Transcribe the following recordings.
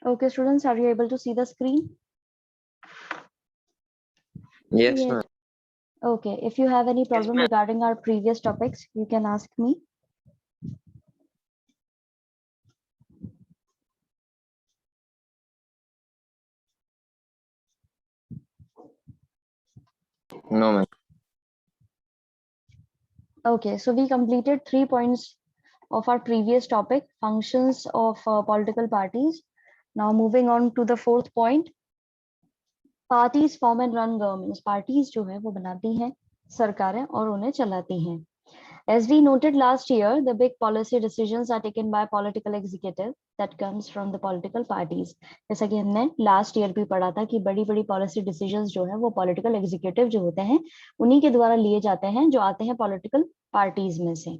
Okay, students, are you able to see the screen? Yes, Yes. ma'am. Okay, if you have any problem regarding our previous topics, you can ask me. No, ma'am. Okay, so we completed 3 points of our previous topic, functions of political parties. Now moving on to the 4th point, parties form and run governments. Parties जो है वो बनाती हैं सरकारें और उन्हें चलाती हैं. As we noted last year, the big policy decisions are taken by political executive that comes from the political parties. जैसा कि हमने last year भी पढ़ा था कि बड़ी बड़ी policy decisions जो है वो political executive जो होते हैं उन्हीं के द्वारा लिए जाते हैं जो आते हैं political parties में से.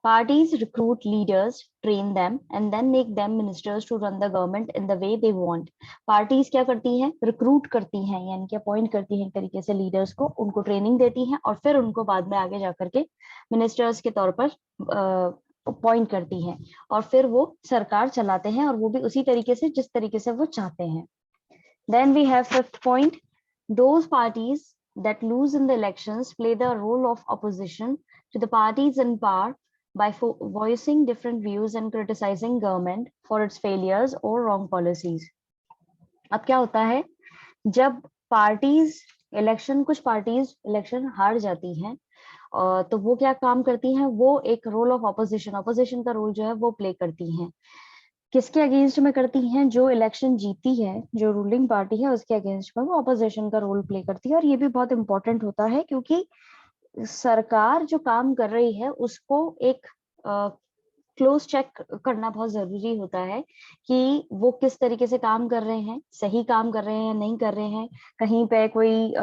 Parties recruit leaders, train them, and then make them ministers to run the government in the way they want. Parties क्या करती हैं? Recruit करती हैं, यानी कि appoint करती हैं एक तरीके से leaders को, उनको training देती हैं और फिर उनको बाद में आगे जाकर के ministers के तौर पर अपॉइंट करती हैं और फिर वो सरकार चलाते हैं और वो भी उसी तरीके से जिस तरीके से वो चाहते हैं. Then we have 5th point. Those parties that lose in the elections play the role of opposition to the parties in power by voicing different views and criticizing government for its failures or wrong policies. अब क्या होता है जब parties कुछ parties election हार जाती हैं तो वो क्या काम करती हैं, वो एक रोल ऑफ ऑपोजिशन का रोल जो है वो प्ले करती हैं. किसके अगेंस्ट में करती हैं? जो इलेक्शन जीती है, जो रूलिंग पार्टी है उसके अगेंस्ट में वो ऑपोजिशन का रोल प्ले करती है. और ये भी बहुत इंपॉर्टेंट होता है क्योंकि सरकार जो काम कर रही है उसको एक क्लोज चेक करना बहुत जरूरी होता है कि वो किस तरीके से काम कर रहे हैं, सही काम कर रहे हैं, नहीं कर रहे हैं, कहीं पे कोई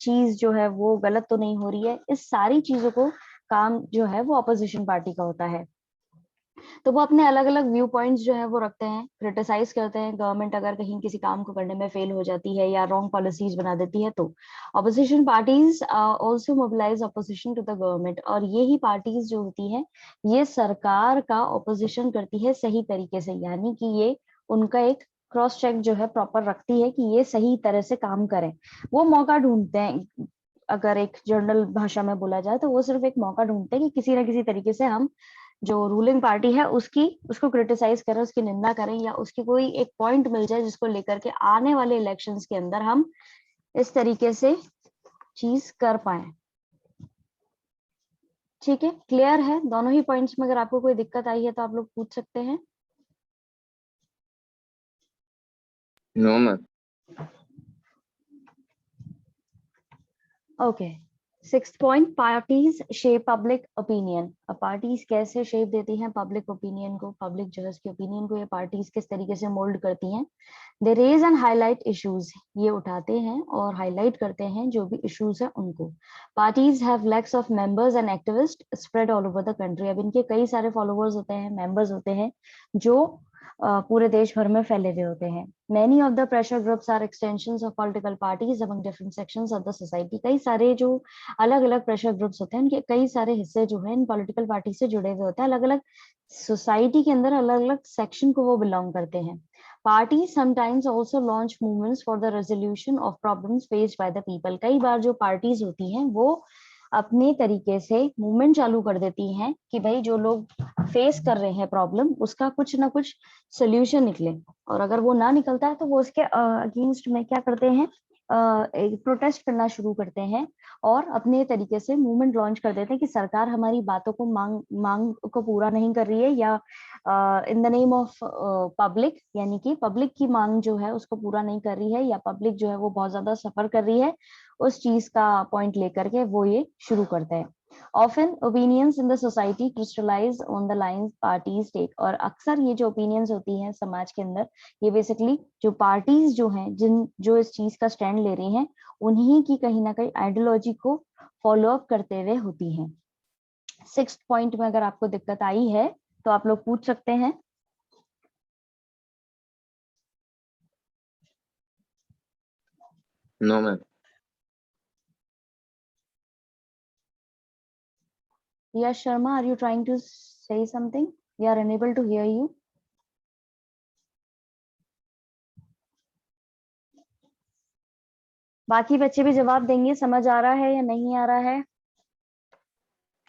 चीज जो है वो गलत तो नहीं हो रही है. इस सारी चीजों को काम जो है वो ऑपोजिशन पार्टी का होता है. तो वो अपने अलग अलग व्यू पॉइंट्स जो है वो रखते हैं, क्रिटिसाइज करते हैं गवर्नमेंट अगर कहीं किसी काम को करने में फेल हो जाती है या रॉन्ग पॉलिसीज बना देती है. तो opposition parties also mobilise opposition to the government. और ये ही पार्टीज जो होती हैं ये सरकार का ऑपोजिशन करती है सही तरीके से, यानी कि ये उनका एक क्रॉस चेक जो है प्रॉपर रखती है कि ये सही तरह से काम करें. वो मौका ढूंढते हैं, अगर एक जर्नल भाषा में बोला जाए तो वो सिर्फ एक मौका ढूंढते हैं कि किसी ना किसी तरीके से हम जो रूलिंग पार्टी है उसको क्रिटिसाइज करें, उसकी निंदा करें या उसकी कोई एक पॉइंट मिल जाए जिसको लेकर के आने वाले इलेक्शंस के अंदर हम इस तरीके से चीज कर पाए. ठीक है, क्लियर है दोनों ही पॉइंट्स में? अगर आपको कोई दिक्कत आई है तो आप लोग पूछ सकते हैं. No, ma'am. Okay, 6th point, parties shape public opinion. अब पार्टीज कैसे शेप देती हैं पब्लिक ओपिनियन को, पब्लिक जो है उसके ओपिनियन को ये पार्टीज किस तरीके से मोल्ड करती हैं. They raise and highlight issues, ये उठाते हैं और हाईलाइट करते हैं जो भी इश्यूज है उनको. Parties have lakhs of members and activist spread all over the country. अब इनके कई सारे फॉलोअर्स होते हैं, मेंबर्स होते हैं जो पूरे देश भर में फैले हुए होते हैं. Many of the pressure groups are extensions of political parties among different sections of the society. कई सारे जो अलग अलग प्रेशर ग्रुप्स होते हैं उनके कई सारे हिस्से जो हैं इन पॉलिटिकल पार्टी से जुड़े हुए होते हैं, अलग अलग सोसाइटी के अंदर अलग अलग सेक्शन को वो बिलोंग करते हैं. Parties sometimes also launch movements for the resolution of problems faced by the people. कई बार जो पार्टीज होती हैं वो अपने तरीके से मूवमेंट चालू कर देती हैं कि भाई जो लोग फेस कर रहे हैं प्रॉब्लम उसका कुछ ना कुछ सोल्यूशन निकले. और अगर वो ना निकलता है तो वो उसके अगेंस्ट में क्या करते हैं, प्रोटेस्ट करना शुरू करते हैं और अपने तरीके से मूवमेंट लॉन्च कर देते हैं कि सरकार हमारी बातों को मांग को पूरा नहीं कर रही है या in the name of public, यानी कि पब्लिक की मांग जो है उसको पूरा नहीं कर रही है या पब्लिक जो है वो बहुत ज्यादा सफर कर रही है, उस चीज का पॉइंट लेकर के वो ये शुरू करते हैं. Often opinions in the society crystallize on the lines parties take. और अक्सर ये जो opinions होती हैं समाज के अंदर ये बेसिकली जो पार्टीज जो हैं जो इस चीज का स्टैंड ले रही हैं उन्हीं की कहीं ना कहीं आइडियोलॉजी को फॉलो अप करते हुए होती हैं. 6th पॉइंट में अगर आपको दिक्कत आई है तो आप लोग पूछ सकते हैं. No, ma'am. Yash Sharma, are you trying to say something? We are unable to hear you. बाकी बच्चे भी जवाब देंगे, समझ आ रहा है या नहीं आ रहा है?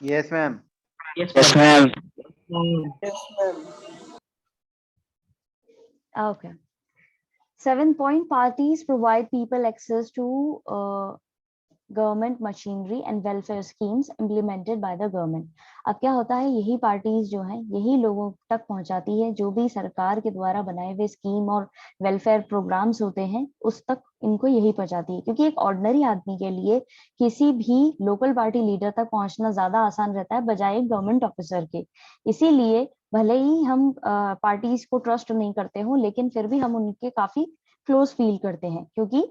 Yes ma'am. Yes, ma'am. Okay. 7 point, parties provide people access to government machinery and welfare schemes implemented by the government. अब क्या होता है, यही पार्टीज जो है यही लोगों तक पहुंचाती है जो भी सरकार के द्वारा बनाए हुए स्कीम और वेलफेयर प्रोग्राम्स होते हैं, उस तक इनको यही पहुंचाती है। क्योंकि एक ऑर्डिनरी आदमी के लिए किसी भी लोकल पार्टी लीडर तक पहुंचना ज्यादा आसान रहता है बजाय गवर्नमेंट ऑफिसर के। इसीलिए भले ही हम पार्टीज को ट्रस्ट नहीं करते हो, लेकिन फिर भी हम उनके काफी क्लोज फील करते हैं, क्योंकि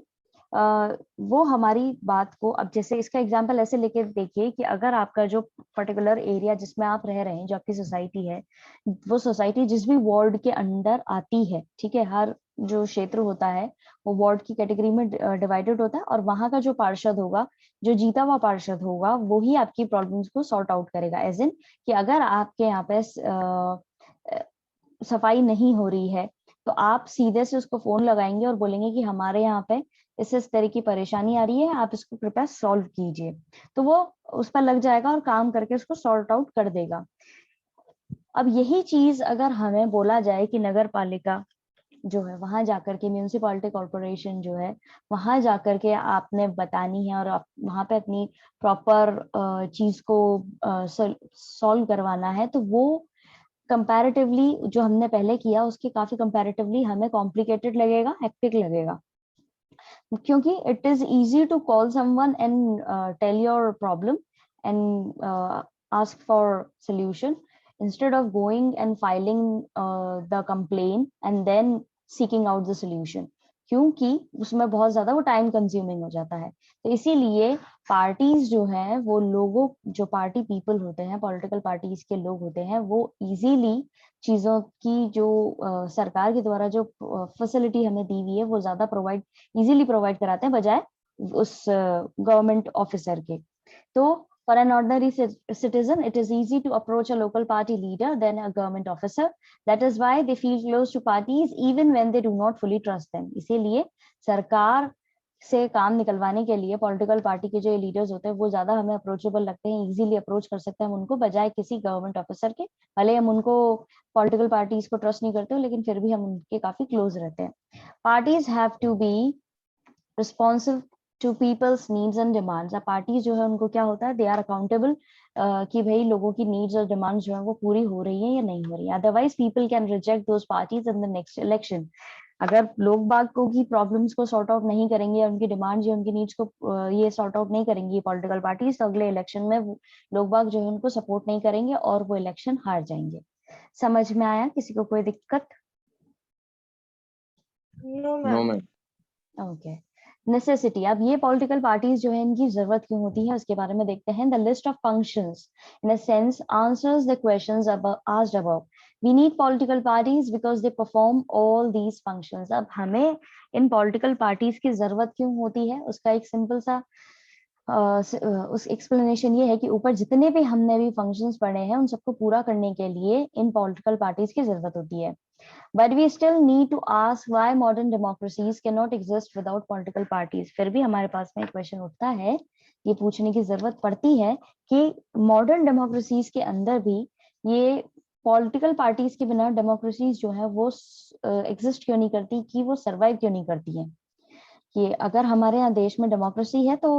वो हमारी बात को, अब जैसे इसका एग्जांपल ऐसे लेके देखिए कि अगर आपका जो पर्टिकुलर एरिया जिसमें आप रह रहे हैं, जो आपकी सोसाइटी है, वो सोसाइटी जिस भी वार्ड के अंडर आती है, ठीक है, हर जो क्षेत्र होता है वो वार्ड की कैटेगरी में डिवाइडेड होता है, और वहां का जो पार्षद होगा, जो जीता हुआ पार्षद होगा, वो ही आपकी प्रॉब्लम्स को सॉर्ट आउट करेगा। एज इन कि अगर आपके यहाँ पे सफाई नहीं हो रही है, तो आप सीधे से उसको फोन लगाएंगे और बोलेंगे कि हमारे यहाँ पे इस तरह की परेशानी आ रही है, आप इसको कृपया सॉल्व कीजिए। तो वो उस पर लग जाएगा और काम करके उसको सॉर्ट आउट कर देगा। अब यही चीज अगर हमें बोला जाए कि नगर पालिका जो है वहां जाकर के, म्यूनिसिपालिटी कॉर्पोरेशन जो है वहां जाकर के आपने बतानी है और आप वहां पे अपनी प्रॉपर चीज को सॉल्व करवाना है, तो वो कंपैरेटिवली जो हमने पहले किया उसके काफी कंपैरेटिवली हमें कॉम्प्लिकेटेड लगेगा, हेक्टिक लगेगा। क्योंकि it is easy to call someone and tell your problem and ask for solution, instead of going and filing the complaint and then seeking out the solution, क्योंकि उसमें बहुत ज्यादा वो टाइम कंज्यूमिंग हो जाता है। तो इसीलिए पार्टीज जो है वो लोगों, जो पार्टी पीपल होते हैं, पॉलिटिकल पार्टीज के लोग होते हैं, वो इजीली चीजों की जो सरकार के द्वारा जो फैसिलिटी हमें दी हुई है वो ज्यादा इजीली प्रोवाइड कराते हैं बजाय उस गवर्नमेंट ऑफिसर के। तो for an ordinary citizen, it is easy to approach a local party leader than a government officer. That is why they feel close to parties even when they do not fully trust them. इसीलिए सरकार से काम निकलवाने के लिए political party के जो leaders होते हैं वो ज्यादा हमें अप्रोचेबल लगते हैं, इजीली अप्रोच कर सकते हैं हम उनको बजाय किसी गवर्नमेंट ऑफिसर के। भले हम उनको पॉलिटिकल पार्टीज को ट्रस्ट नहीं करते हो, लेकिन फिर भी हम उनके काफी क्लोज रहते हैं। Parties have to be responsive to people's needs and demands. Party जो है उनको क्या होता है, दे आर अकाउंटेबल कि भाई लोगों की नीड्स और डिमांड्स जो है वो पूरी हो रही है या नहीं हो रही है। Otherwise people can reject those parties in the next election. अगर लोग बाग को की प्रॉब्लम्स को सॉर्ट आउट नहीं करेंगे या उनकी डिमांड्स या उनकी नीड्स को ये सॉर्ट आउट नहीं करेंगी पॉलिटिकल पार्टीज, तो अगले इलेक्शन में लोग बाग जो है उनको सपोर्ट नहीं करेंगे और वो इलेक्शन हार जाएंगे। समझ में आया? किसी को कोई दिक्कत? No, ma'am. ओके। नेसेसिटी, अब ये पॉलिटिकल पार्टीज जो है इनकी जरूरत क्यों होती है उसके बारे में देखते हैं। The list of functions in a sense answers the questions asked above. We need political parties because they perform all these functions. अब हमें इन पॉलिटिकल पार्टीज की जरूरत क्यों होती है उसका एक सिंपल सा उस एक्सप्लेनेशन ये है कि ऊपर जितने भी हमने भी फंक्शंस पढ़े हैं उन सबको पूरा करने के लिए इन पॉलिटिकल पार्टीज की जरूरत होती है। But we still need to ask why modern democracies cannot exist without political parties. फिर भी हमारे पास में एक क्वेश्चन उठता है, ये पूछने की जरूरत पड़ती है कि मॉडर्न डेमोक्रेसीज के अंदर भी ये पॉलिटिकल पार्टीज के बिना डेमोक्रेसीज जो है वो एग्जिस्ट क्यों नहीं करती, कि वो सरवाइव क्यों नहीं करती है। कि अगर हमारे यहाँ देश में डेमोक्रेसी है तो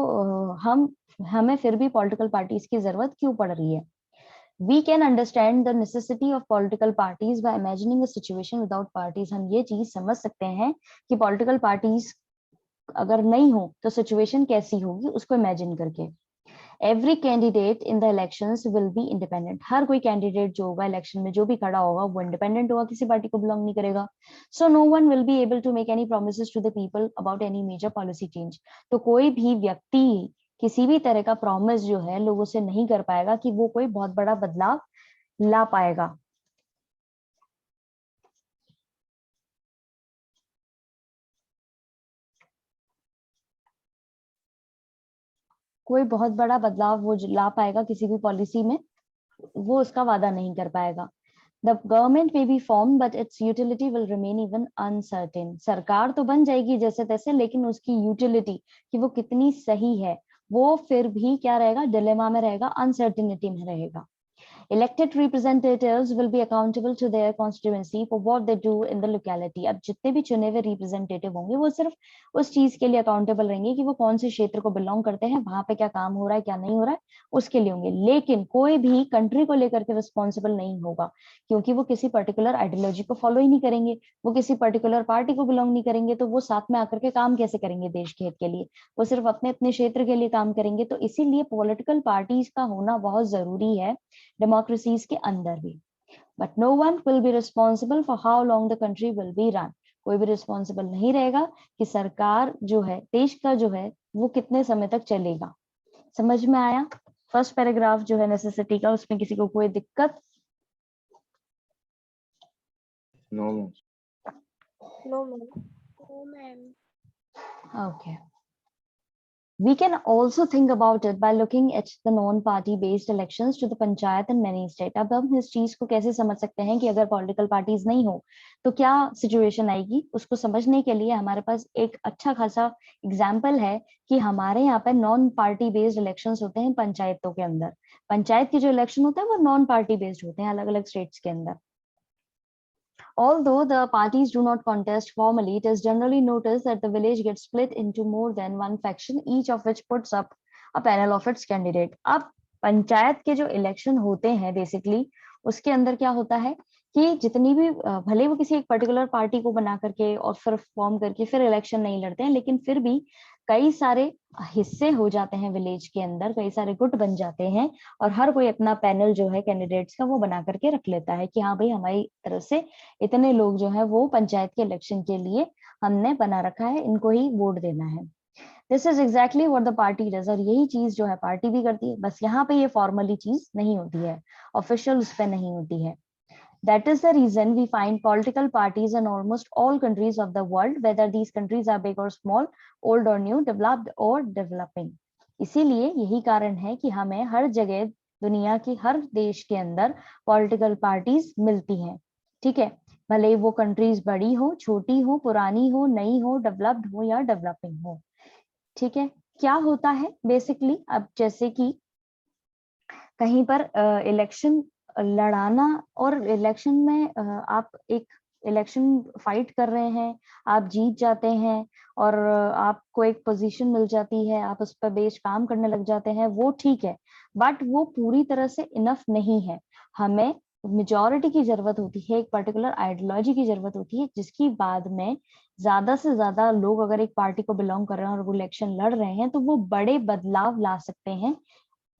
हमें फिर भी पॉलिटिकल पार्टीज की जरूरत क्यों पड़ रही है। We can understand the necessity of political parties by imagining a situation without parties. हम ये चीज समझ सकते हैं कि political parties अगर नहीं हो तो सिचुएशन कैसी होगी उसको इमेजिन करके। Every candidate in the elections will be independent. हर कोई कैंडिडेट जो होगा इलेक्शन में जो भी खड़ा होगा वो इंडिपेंडेंट होगा, किसी पार्टी को बिलोंग नहीं करेगा। So no one will be able to make any promises to the people about any major policy change. तो कोई भी व्यक्ति किसी भी तरह का प्रॉमिस जो है लोगों से नहीं कर पाएगा कि वो कोई बहुत बड़ा बदलाव ला पाएगा। कोई बहुत बड़ा बदलाव वो ला पाएगा किसी भी पॉलिसी में, वो उसका वादा नहीं कर पाएगा। The government may be formed, but its utility will remain even uncertain. सरकार तो बन जाएगी जैसे तैसे, लेकिन उसकी यूटिलिटी कि वो कितनी सही है वो फिर भी क्या रहेगा, डिलेमा में रहेगा, अनसर्टिनिटी में रहेगा. Elected representatives will be accountable to their constituency for what they do in the locality. अब जितने भी चुने हुए रिप्रेजेंटेटिव होंगे वो सिर्फ उस चीज के लिए अकाउंटेबल रहेंगे कि वो कौन से क्षेत्र को बिलोंग करते हैं, वहां पे क्या काम हो रहा है क्या नहीं हो रहा है उसके लिए होंगे. लेकिन कोई भी कंट्री को लेकर के रिस्पॉन्सिबल नहीं होगा, क्योंकि वो किसी पर्टिकुलर आइडियोलॉजी को फॉलो ही नहीं करेंगे, वो किसी पर्टिकुलर पार्टी को बिलोंग नहीं करेंगे, तो वो साथ में आकर के काम कैसे करेंगे देश के हित के लिए, वो सिर्फ अपने अपने क्षेत्र के लिए काम करेंगे. तो इसीलिए पॉलिटिकल पार्टीज का होना बहुत जरूरी है डेमोक्रेसीज के अंदर भी. But no one will be responsible for how long the country will be run. कोई भी रिस्पॉन्सिबल नहीं रहेगा कि सरकार जो है, देश का जो है, वो कितने समय तक चलेगा. समझ में आया? फर्स्ट पैराग्राफ जो है नेसेसिटी का, उसमें किसी को कोई दिक्कत? No ma'am. No, ma'am. No, ma'am. Okay. We can also think about it by looking at the non-party based elections to the panchayat in many states. अब हम इस चीज को कैसे समझ सकते हैं कि अगर पॉलिटिकल पार्टीज नहीं हो तो क्या सिचुएशन आएगी, उसको समझने के लिए हमारे पास एक अच्छा खासा एग्जाम्पल है कि हमारे यहाँ पे नॉन पार्टी बेस्ड इलेक्शंस होते हैं पंचायतों के अंदर. पंचायत के जो इलेक्शन होते हैं वो नॉन पार्टी बेस्ड होते हैं अलग अलग स्टेट्स के अंदर. Although the parties do not contest formally, it is generally noticed that the village gets split into more than one faction, each of which puts up a panel of its candidate. अब पंचायत के जो election होते हैं basically उसके अंदर क्या होता है कि जितनी भी भले वो किसी एक पर्टिकुलर पार्टी को बना करके और फिर फॉर्म करके फिर इलेक्शन नहीं लड़ते हैं, लेकिन फिर भी कई सारे हिस्से हो जाते हैं विलेज के अंदर, कई सारे गुट बन जाते हैं और हर कोई अपना पैनल जो है कैंडिडेट्स का वो बना करके रख लेता है कि हाँ भाई हमारी तरफ से इतने लोग जो है वो पंचायत के इलेक्शन के लिए हमने बना रखा है, इनको ही वोट देना है. This is exactly what the party does. और यही चीज जो है पार्टी भी करती है, बस यहाँ पे ये फॉर्मली चीज नहीं होती है, ऑफिशियल उस पर नहीं होती है. That is the reason we find political parties in almost all countries of the world, whether these countries are big or small, old or new, developed or developing. इसीलिए यही कारण है कि हमें हर जगह दुनिया की हर देश के अंदर पॉलिटिकल पार्टीज मिलती हैं. ठीक है, भले वो कंट्रीज बड़ी हो, छोटी हो, पुरानी हो, नई हो, डेवलप्ड हो या डेवलपिंग हो. ठीक है, क्या होता है बेसिकली, अब जैसे कि कहीं पर इलेक्शन लड़ाना और इलेक्शन में आप एक इलेक्शन फाइट कर रहे हैं, आप जीत जाते हैं और आपको एक पोजीशन मिल जाती है, आप उस पर बेस काम करने लग जाते हैं, वो ठीक है, बट वो पूरी तरह से इनफ नहीं है. हमें मेजॉरिटी की जरूरत होती है, एक पर्टिकुलर आइडियोलॉजी की जरूरत होती है, जिसकी बाद में ज्यादा से ज्यादा लोग अगर एक पार्टी को बिलोंग कर रहे हैं और वो इलेक्शन लड़ रहे हैं तो वो बड़े बदलाव ला सकते हैं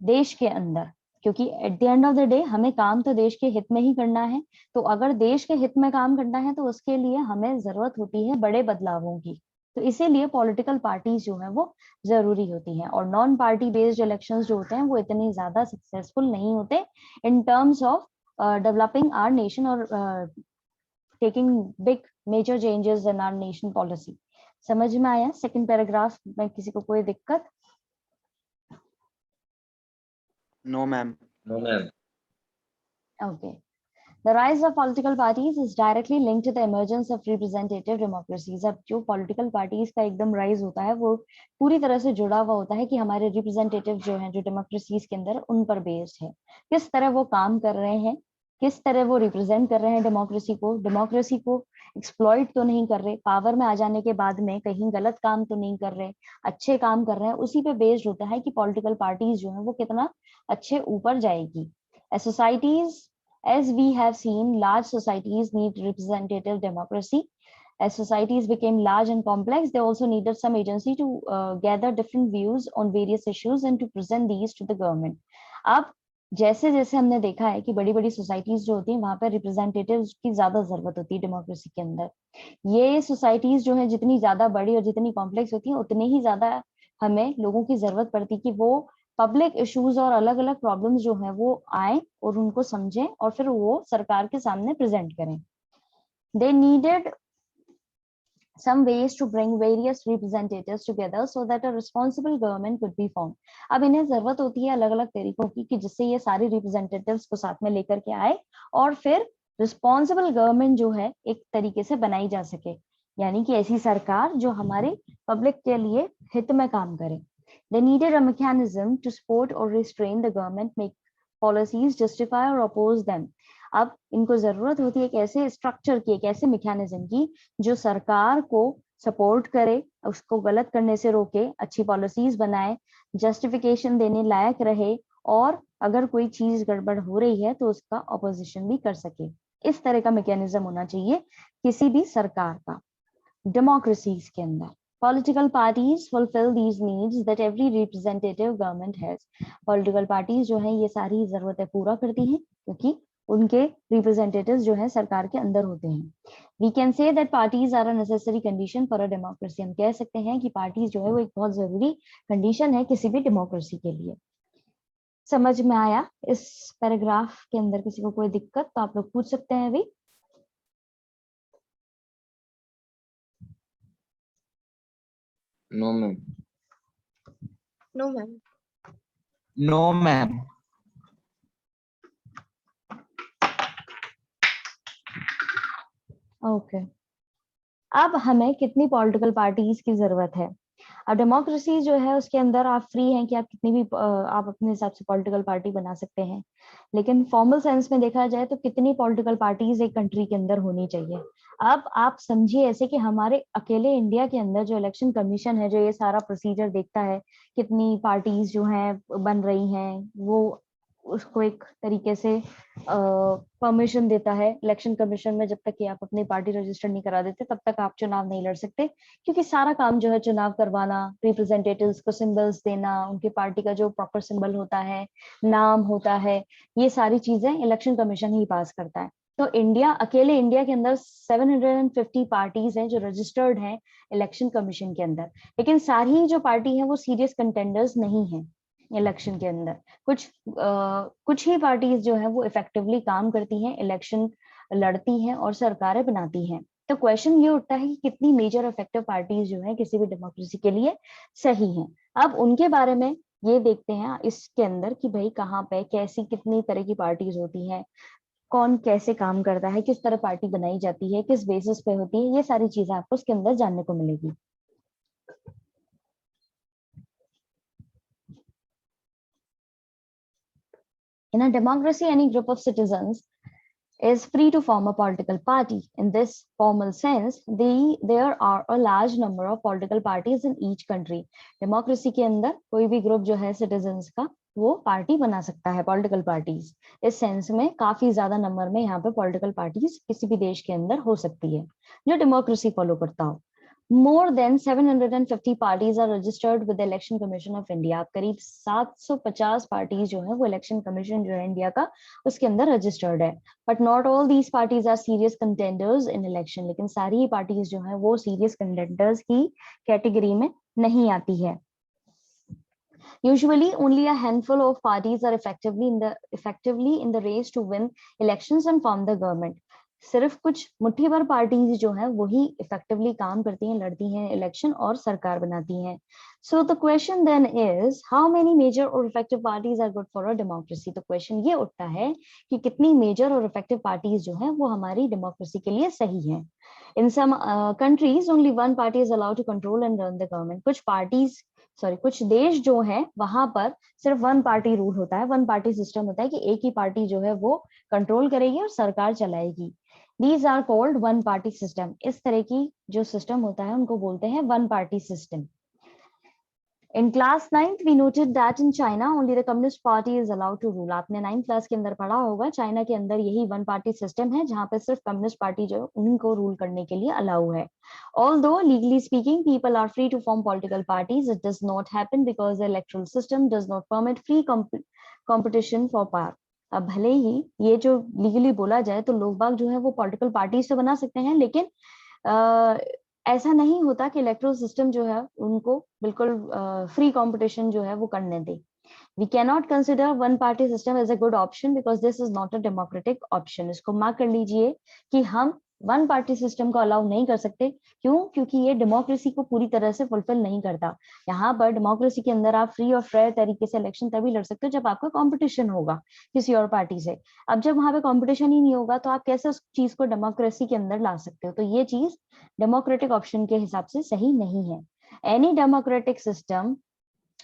देश के अंदर. क्योंकि at the end of the day हमें काम तो देश के हित में ही करना है, तो अगर देश के हित में काम करना है तो उसके लिए हमें जरूरत होती है बड़े बदलावों की. तो इसीलिए पॉलिटिकल पार्टीज जो है वो जरूरी होती हैं. और नॉन पार्टी बेस्ड इलेक्शंस जो होते हैं वो इतने ज्यादा सक्सेसफुल नहीं होते in terms of developing our nation और taking big major changes in our nation policy. समझ में आया? सेकंड पैराग्राफ में किसी को कोई दिक्कत? No, ma'am. No ma'am. Okay. The rise of political parties is directly linked to the emergence of representative democracies. अब जो political parties का एकदम rise होता है वो पूरी तरह से जुड़ा हुआ होता है कि हमारे representative जो हैं, जो democracies के अंदर उन पर based है, किस तरह वो काम कर रहे हैं, किस तरह वो रिप्रेजेंट कर रहे हैं डेमोक्रेसी को एक्सप्लॉइट तो नहीं कर रहे, पावर में आ जाने के बाद में कहीं गलत काम तो नहीं कर रहे, अच्छे काम कर रहे हैं. उसी पे बेस्ड होता है कि पॉलिटिकल पार्टीज जो है वो कितना अच्छे ऊपर जाएगी. Societies, as we have seen, large societies need representative democracy. As societies became large and complex, they also needed some agency to gather different views on various issues and to present these to the government. अब जैसे जैसे हमने देखा है कि बड़ी बड़ी societies जो होती हैं वहां पर रिप्रेजेंटेटिव्स की ज्यादा जरूरत होती है डेमोक्रेसी के अंदर. ये सोसाइटीज जो है जितनी ज्यादा बड़ी और जितनी कॉम्प्लेक्स होती हैं उतने ही ज्यादा हमें लोगों की जरूरत पड़ती है कि वो पब्लिक इश्यूज और अलग अलग प्रॉब्लम्स जो हैं वो आए और उनको समझें और फिर वो सरकार के सामने प्रेजेंट करें. They needed some ways to bring various representatives together so that a responsible government could be formed. अब इन्हें जरूरत होती है अलग अलग तरीकों की कि जिससे ये सारे रिप्रेजेंटेटिव्स को साथ में लेकर के आए और फिर रिस्पॉन्सिबल गवर्नमेंट जो है एक तरीके से बनाई जा सके, यानी कि ऐसी सरकार जो हमारे पब्लिक के लिए हित में काम करे। They needed a mechanism to support or restrain the government, make policies, justify or oppose them. अब इनको जरूरत होती है एक ऐसे स्ट्रक्चर की, एक ऐसे मैकेनिज्म की जो सरकार को सपोर्ट करे, उसको गलत करने से रोके, अच्छी पॉलिसीज बनाए, जस्टिफिकेशन देने लायक रहे, और अगर कोई चीज गड़बड़ हो रही है तो उसका ऑपोजिशन भी कर सके। इस तरह का मैकेनिज्म होना चाहिए किसी भी सरकार का। डेमोक्रेसीज के अंदर political parties fulfill these needs that every representative government has. Political parties जो है ये सारी जरूरतें पूरा करती हैं क्योंकि उनके representatives जो है सरकार के अंदर होते हैं। We can say that parties are a necessary condition for a democracy. हम कह सकते हैं कि parties जो है वो एक बहुत जरूरी condition है किसी भी democracy के लिए। समझ में आया? इस पैराग्राफ के अंदर किसी को कोई दिक्कत तो आप लोग पूछ सकते हैं अभी। No, ma'am. No, ma'am. No, ma'am. Okay अब हमें कितनी पॉलिटिकल पार्टीज की जरूरत है? अब डेमोक्रेसी जो है उसके अंदर आप फ्री हैं कि आप कितनी भी आप अपने हिसाब से पॉलिटिकल पार्टी बना सकते हैं, लेकिन फॉर्मल सेंस में देखा जाए तो कितनी पॉलिटिकल पार्टीज एक कंट्री के अंदर होनी चाहिए? अब आप समझिए ऐसे कि हमारे अकेले इंडिया के अंदर जो इलेक्शन कमीशन है जो ये सारा प्रोसीजर देखता है, कितनी पार्टीज जो हैं बन रही हैं, वो उसको एक तरीके से परमिशन देता है। इलेक्शन कमीशन में जब तक कि आप अपनी पार्टी रजिस्टर नहीं करा देते तब तक आप चुनाव नहीं लड़ सकते, क्योंकि सारा काम जो है चुनाव करवाना, रिप्रेजेंटेटिव्स को सिंबल्स देना, उनकी पार्टी का जो प्रॉपर सिंबल होता है, नाम होता है, ये सारी चीजें इलेक्शन कमीशन ही पास करता है। तो अकेले इंडिया के अंदर 750 पार्टीज हैं जो रजिस्टर्ड हैं इलेक्शन कमीशन के अंदर, लेकिन सारी जो पार्टी है वो सीरियस कंटेंडर्स नहीं है इलेक्शन के अंदर। कुछ ही पार्टीज जो है वो इफेक्टिवली काम करती हैं, इलेक्शन लड़ती हैं और सरकारें बनाती हैं। तो क्वेश्चन ये उठता है कि कितनी मेजर इफेक्टिव पार्टीज जो है किसी भी डेमोक्रेसी के लिए सही हैं। अब उनके बारे में ये देखते हैं इसके अंदर कि भाई कहाँ पे कैसी कितनी तरह की पार्टीज होती हैं, कौन कैसे काम करता है, किस तरह पार्टी बनाई जाती है, किस बेसिस पे होती है, ये सारी चीजें आपको इसके अंदर जानने को मिलेगी। In a democracy, any group of citizens is free to form a political party. In this formal sense, there are a large number of political parties in each country. Democracy के अंदर कोई भी ग्रुप जो है citizens का वो party बना सकता है, पॉलिटिकल पार्टीज। इस सेंस में काफी ज्यादा नंबर में यहाँ पे पॉलिटिकल पार्टीज किसी भी देश के अंदर हो सकती है जो डेमोक्रेसी फॉलो करता हो। More than 750 parties are registered with the Election Commission of India. करीब 750 पार्टीज जो है वो इलेक्शन कमीशन जो है इंडिया का उसके अंदर रजिस्टर्ड है। But not all these parties are serious contenders in election, लेकिन सारी ही पार्टीज जो है वो सीरियस कंटेंडर्स की कैटेगरी में नहीं आती है। Usually, only a handful of parties are effectively in the race to win elections and form the government. सिर्फ कुछ मुट्ठी भर पार्टीज जो है वही इफेक्टिवली काम करती हैं, लड़ती हैं इलेक्शन और सरकार बनाती हैं। So the question then is how many major और effective parties are good for a democracy. तो क्वेश्चन ये उठता है कि कितनी मेजर और इफेक्टिव पार्टीज जो है वो हमारी डेमोक्रेसी के लिए सही है। In some countries only one party is allowed to control and run the government. कुछ देश जो है वहां पर सिर्फ वन पार्टी रूल होता है, वन पार्टी सिस्टम होता है कि एक ही पार्टी जो है वो कंट्रोल करेगी और सरकार चलाएगी। These are called one party system. इस तरह की जो सिस्टम होता है उनको बोलते हैं one party system. In class 9th we noted that in China only the Communist Party is allowed to rule. आपने 9th क्लास के अंदर पढ़ा होगा चाइना के अंदर यही वन पार्टी सिस्टम है जहां पे सिर्फ कम्युनिस्ट पार्टी जो उनको रूल करने के लिए अलाउ है। Although legally speaking people are free to form political parties, it does not happen because the electoral system does not permit free competition for power. अब भले ही ये जो लीगली बोला जाए तो लोग बाग जो है वो पॉलिटिकल पार्टीज तो बना सकते हैं, लेकिन ऐसा नहीं होता कि इलेक्ट्रल सिस्टम जो है उनको बिल्कुल फ्री कंपटीशन जो है वो करने दे। We cannot consider one party system as a good option because this is not a democratic option. इसको मार्क कर लीजिए कि हम वन पार्टी सिस्टम को अलाउ नहीं कर सकते। क्यों? क्योंकि ये डेमोक्रेसी को पूरी तरह से फुलफिल नहीं करता। यहाँ पर डेमोक्रेसी के अंदर आप फ्री और फेयर तरीके से इलेक्शन तभी लड़ सकते हो जब आपका कंपटीशन होगा किसी और पार्टी से। अब जब वहां पे कंपटीशन ही नहीं होगा तो आप कैसे उस चीज को डेमोक्रेसी के अंदर ला सकते हो? तो ये चीज डेमोक्रेटिक ऑप्शन के हिसाब से सही नहीं है। Any democratic system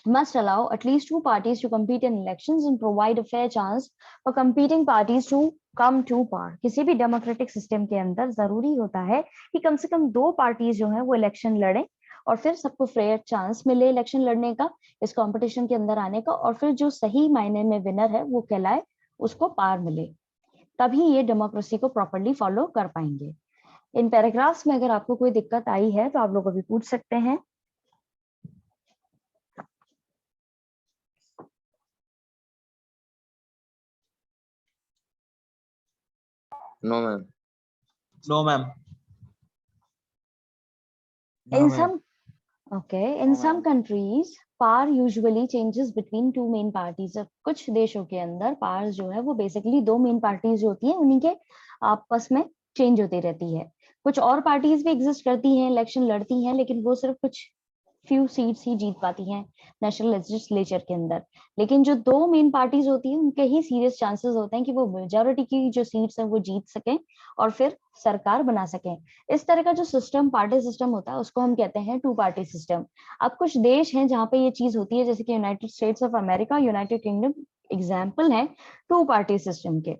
must allow at least two parties to compete in elections and provide a fair chance for competing parties to come to power। किसी भी डेमोक्रेटिक सिस्टम के अंदर जरूरी होता है कि कम से कम दो पार्टीज जो है वो इलेक्शन लड़े और फिर सबको फेयर चांस मिले इलेक्शन लड़ने का, इस कंपटीशन के अंदर आने का, और फिर जो सही मायने में विनर है वो कहलाए, उसको पार मिले। तभी ये डेमोक्रेसी को प्रॉपरली फॉलो कर पाएंगे। इन पैराग्राफ्स में अगर आपको कोई दिक्कत आई है तो आप लोग अभी पूछ सकते हैं। No, ma'am. No, ma'am. In some countries power usually changes between two main parties। कुछ देशों के अंदर पावर जो है वो बेसिकली दो मेन पार्टीज होती हैं, उन्हीं के आपस में चेंज होती रहती है। कुछ और पार्टीज भी एग्जिस्ट करती हैं, इलेक्शन लड़ती हैं, लेकिन वो सिर्फ कुछ फ्यू सीट्स ही जीत पाती हैं नेशनल लेजिस्लेचर के अंदर। लेकिन जो दो मेन पार्टीज होती हैं उनके ही सीरियस चांसेस होते हैं कि वो मेजॉरिटी की जो सीट्स हैं वो जीत सकें और फिर सरकार बना सकें। इस तरह का जो सिस्टम पार्टी सिस्टम होता है उसको हम कहते हैं टू पार्टी सिस्टम। अब कुछ देश हैं जहाँ पे ये चीज होती है, जैसे कि United States of America, United kingdom example है टू पार्टी सिस्टम के।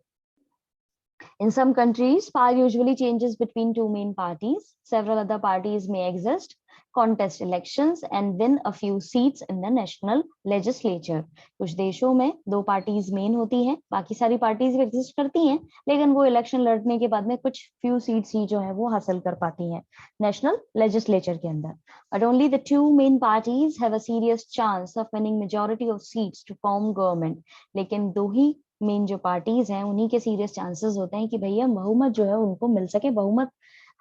In some countries, power usually changes between two main parties. Several other parties may exist, contest elections, and win a few seats in the national legislature. कुछ देशों में दो parties main होती हैं, बाकी सारी parties भी एग्जिस्ट करती हैं, लेकिन वो इलेक्शन लड़ने के बाद में कुछ फ्यू सीट्स ही जो है वो हासिल कर पाती हैं नेशनल लेजिस्लेचर के अंदर। But only the two main parties have a serious chance of winning majority of seats to form government. लेकिन दो ही मेन जो पार्टीज हैं उन्हीं के सीरियस चांसेस होते हैं कि भैया बहुमत जो है उनको मिल सके, बहुमत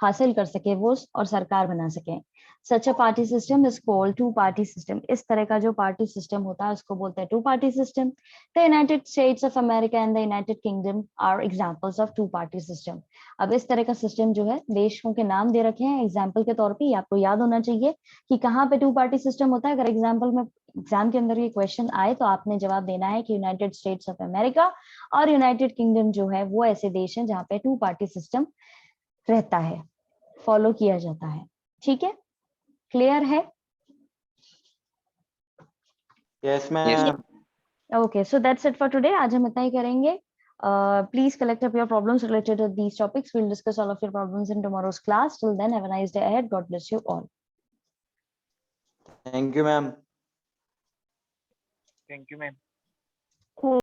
हासिल कर सके वो और सरकार बना सके। Such a party system is called two party system. इस तरह का जो पार्टी सिस्टम होता है उसको बोलते हैं two party system. The United States of America and the United Kingdom are examples of two party system. अब इस तरह का सिस्टम जो है देशों के नाम दे रखे हैं एग्जाम्पल के तौर पर, आपको याद होना चाहिए कि कहाँ पे टू पार्टी सिस्टम होता है। अगर एग्जाम्पल में एग्जाम के अंदर ये क्वेश्चन आए तो आपने जवाब देना है कि यूनाइटेड स्टेट्स ऑफ अमेरिका और यूनाइटेड किंगडम जो है वो ऐसे देश हैं जहाँ पे टू पार्टी सिस्टम रहता है, फॉलो किया जाता है। ठीक है, क्लियर है? Yes, ma'am. Okay, so that's it for today. आज हम इतना ही करेंगे। Please collect up your problems related to these topics. We'll discuss all of your problems in tomorrow's class. Till then, have a nice day ahead. God bless you all. Thank you, ma'am. Thank you, ma'am.